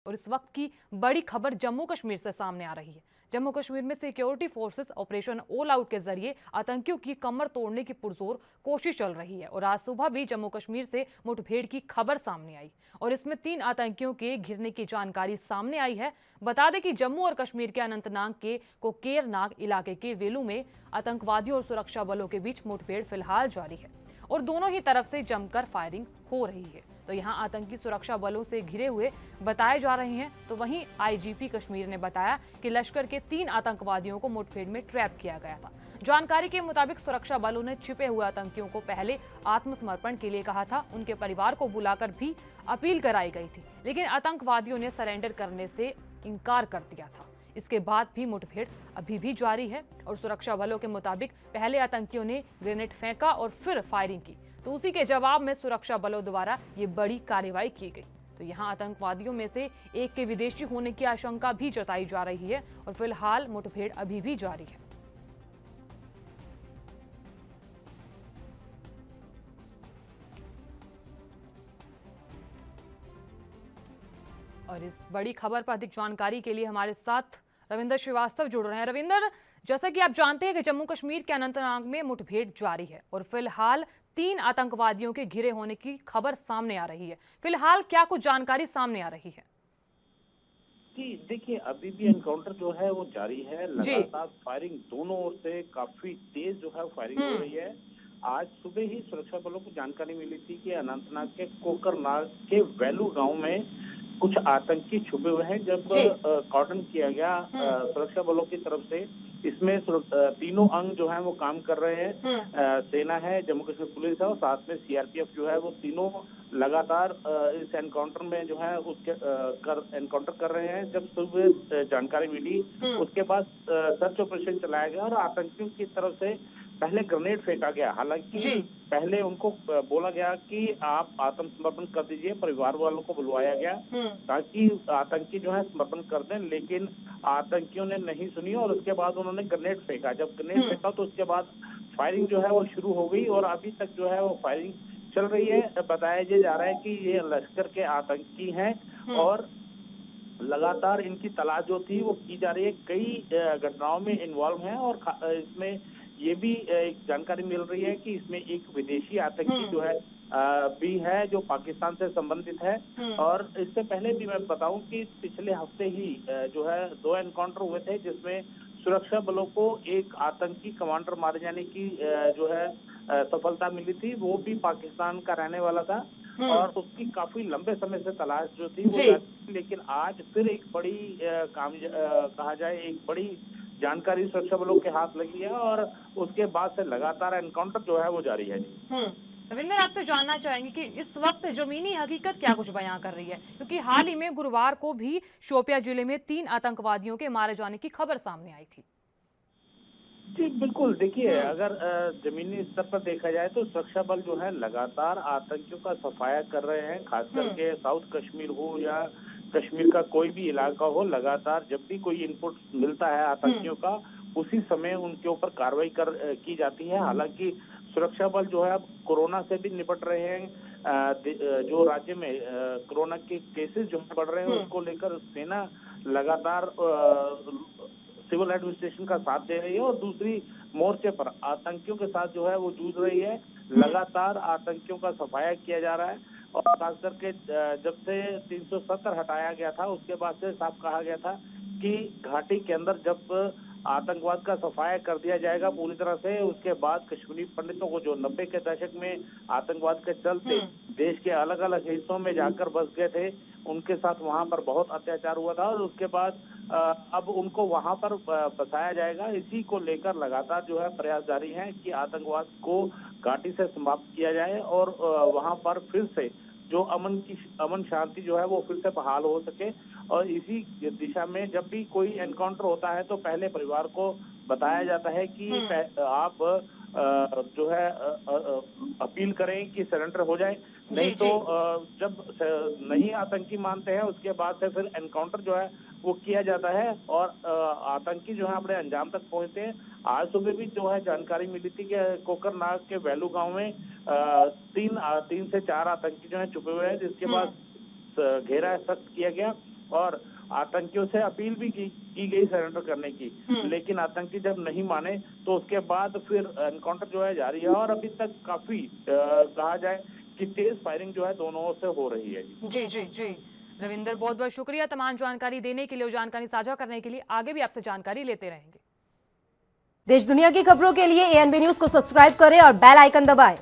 और इस वक्त की बड़ी खबर जम्मू कश्मीर से सामने आ रही है। जम्मू कश्मीर में security forces operation all out के जरिए आतंकियों की कमर तोड़ने की पुरजोर कोशिश चल रही है और आज सुबह भी जम्मू कश्मीर से मुठभेड़ की खबर सामने आई और इसमें 3 आतंकियों के घिरने की जानकारी सामने आई है। बता दें कि जम्मू और कश्मीर के अनंतनाग के कोकेरनाग इलाके के वेलू में आतंकवादियों और सुरक्षा बलों के बीच मुठभेड़ फिलहाल जारी है और दोनों ही तरफ से जमकर फायरिंग हो रही है। तो यहां आतंकी सुरक्षा बलों से घिरे हुए बताए जा रहे हैं। तो वहीं आईजीपी कश्मीर ने बताया कि लश्कर के 3 आतंकवादियों को मुठभेड़ में ट्रैप किया गया था। जानकारी के मुताबिक सुरक्षा बलों ने छिपे हुए आतंकियों को पहले आत्मसमर्पण के लिए कहा था। उनके परिवार को बुलाकर भी अपील कराई गई थी, लेकिन आतंकवादियों ने सरेंडर करने से इनकार कर दिया था। इसके बाद भी मुठभेड़ अभी भी जारी है और सुरक्षा बलों के मुताबिक पहले आतंकियों ने ग्रेनेड फेंका और फिर फायरिंग की, तो उसी के जवाब में सुरक्षा बलों द्वारा ये बड़ी कार्रवाई की गई। तो यहां आतंकवादियों में से एक के विदेशी होने की आशंका भी जताई जा रही है और फिलहाल मुठभेड़ अभी भी जारी है। और इस बड़ी खबर पर अधिक जानकारी के लिए हमारे साथ रविंदर श्रीवास्तव जुड़ रहे हैं। रविंदर, जैसा कि आप जानते हैं कि जम्मू कश्मीर के अनंतनाग में मुठभेड़ जारी है और फिलहाल 3 आतंकवादियों के घिरे होने की खबर सामने आ रही है। फिलहाल क्या कुछ जानकारी सामने आ रही है? जी, देखिए अभी भी एनकाउंटर जो है वो जारी है। जी। लगातार फायरिंग दोनों ओर से काफी तेज जो है फायरिंग हो रही है। आज सुबह ही सुरक्षा बलों को जानकारी मिली थी कि अनंतनाग के कोकरनाग के वेलू गांव में कुछ आतंकी छुपे हुए हैं। जब जी। कॉर्डन किया गया सुरक्षा बलों की तरफ से, इसमें तीनों अंग जो है वो काम कर रहे हैं। सेना है, जम्मू कश्मीर पुलिस है और साथ में सीआरपीएफ जो है वो तीनों लगातार इस एनकाउंटर में जो है उसके एनकाउंटर कर रहे हैं। जब सुबह जानकारी मिली, उसके बाद सर्च ऑपरेशन चलाया गया और आतंकियों की तरफ से पहले ग्रेनेड फेंका गया। हालांकि जी। पहले उनको बोला गया कि आप आत्मसमर्पण कर दीजिए, परिवार वालों को बुलवाया गया ताकि आतंकी जो है समर्पण कर दें, लेकिन आतंकियों ने नहीं सुनी और उसके बाद उन्होंने ग्रेनेड फेंका। जब ग्रेनेड फेंका तो उसके बाद फायरिंग जो है वो शुरू हो गई और अभी तक जो है वो फायरिंग चल रही है। बताया जा रहा है कि ये लश्कर के आतंकी हैं और लगातार इनकी तलाश जो थी वो की जा रही है। कई घटनाओं में इन्वॉल्व हैं और इसमें ये भी एक जानकारी मिल रही है कि इसमें एक विदेशी आतंकी जो है भी है जो पाकिस्तान से संबंधित है। और इससे पहले भी मैं बताऊं कि पिछले हफ्ते ही जो है 2 एनकाउंटर हुए थे जिसमें सुरक्षा बलों को एक आतंकी कमांडर मारे जाने की जो है सफलता मिली थी। वो भी पाकिस्तान का रहने वाला था और उसकी काफी लंबे समय से तलाश जो थी वो जारी, लेकिन आज फिर एक बड़ी कहा जाए एक बड़ी जानकारी सुरक्षा बलों के हाथ लगी है और उसके बाद से लगातार एनकाउंटर जो है वो जारी है। जी रविंदर, आपसे जानना चाहेंगे कि इस वक्त जमीनी हकीकत क्या कुछ बयां कर रही है, क्योंकि हाल ही में गुरुवार को भी शोपियां जिले में 3 आतंकवादियों के मारे जाने की खबर सामने आई थी। जी बिल्कुल, देखिए अगर जमीनी स्तर पर देखा जाए तो सुरक्षा बल जो है लगातार आतंकियों का सफाया कर रहे हैं। खास करके साउथ कश्मीर हो या कश्मीर का कोई भी इलाका हो, लगातार जब भी कोई इनपुट मिलता है आतंकियों का, उसी समय उनके ऊपर कार्रवाई की जाती है। हालांकि सुरक्षा बल जो है अब कोरोना से भी निपट रहे हैं। जो राज्य में कोरोना के केसेस जो बढ़ रहे हैं उसको लेकर सेना लगातार सिविल एडमिनिस्ट्रेशन का साथ दे रही है और दूसरी मोर्चे पर आतंकियों के साथ जो है वो जूझ रही है। लगातार आतंकियों का सफाया किया जा रहा है और खास करके जब से 370 हटाया गया था उसके बाद से साफ कहा गया था कि घाटी के अंदर जब आतंकवाद का सफाया कर दिया जाएगा पूरी तरह से, उसके बाद कश्मीरी पंडितों को जो 90 के दशक में आतंकवाद के चलते देश के अलग अलग हिस्सों में जाकर बस गए थे, उनके साथ वहां पर बहुत अत्याचार हुआ था और उसके बाद अब उनको वहां पर बसाया जाएगा। इसी को लेकर लगातार जो है प्रयास जारी है कि आतंकवाद को घाटी से समाप्त किया जाए और वहां पर फिर से जो अमन शांति जो है वो फिर से बहाल हो सके। और इसी दिशा में जब भी कोई एनकाउंटर होता है तो पहले परिवार को बताया जाता है कि आप जो है अपील करें कि सरेंडर हो जाए, नहीं तो जब नहीं आतंकी मानते हैं उसके बाद से फिर एनकाउंटर जो है वो किया जाता है और आतंकी जो है अपने अंजाम तक पहुंचते हैं। आज सुबह भी जो है जानकारी मिली थी कि कोकरनाग के वेलू गांव में 3 से 4 आतंकी जो है छुपे हुए हैं, जिसके बाद घेरा सख्त किया गया और आतंकियों से अपील भी की गई सरेंडर करने की, लेकिन आतंकी जब नहीं माने तो उसके बाद फिर एनकाउंटर जो है जारी है और अभी तक काफी कहा जाए कि तेज फायरिंग जो है दोनों ओर से हो रही है। जी जी जी रविंदर, बहुत बहुत शुक्रिया तमाम जानकारी देने के लिए और जानकारी साझा करने के लिए। आगे भी आपसे जानकारी लेते रहेंगे। देश दुनिया की खबरों के लिए ANB न्यूज को सब्सक्राइब करें और बेल आइकन दबाएं।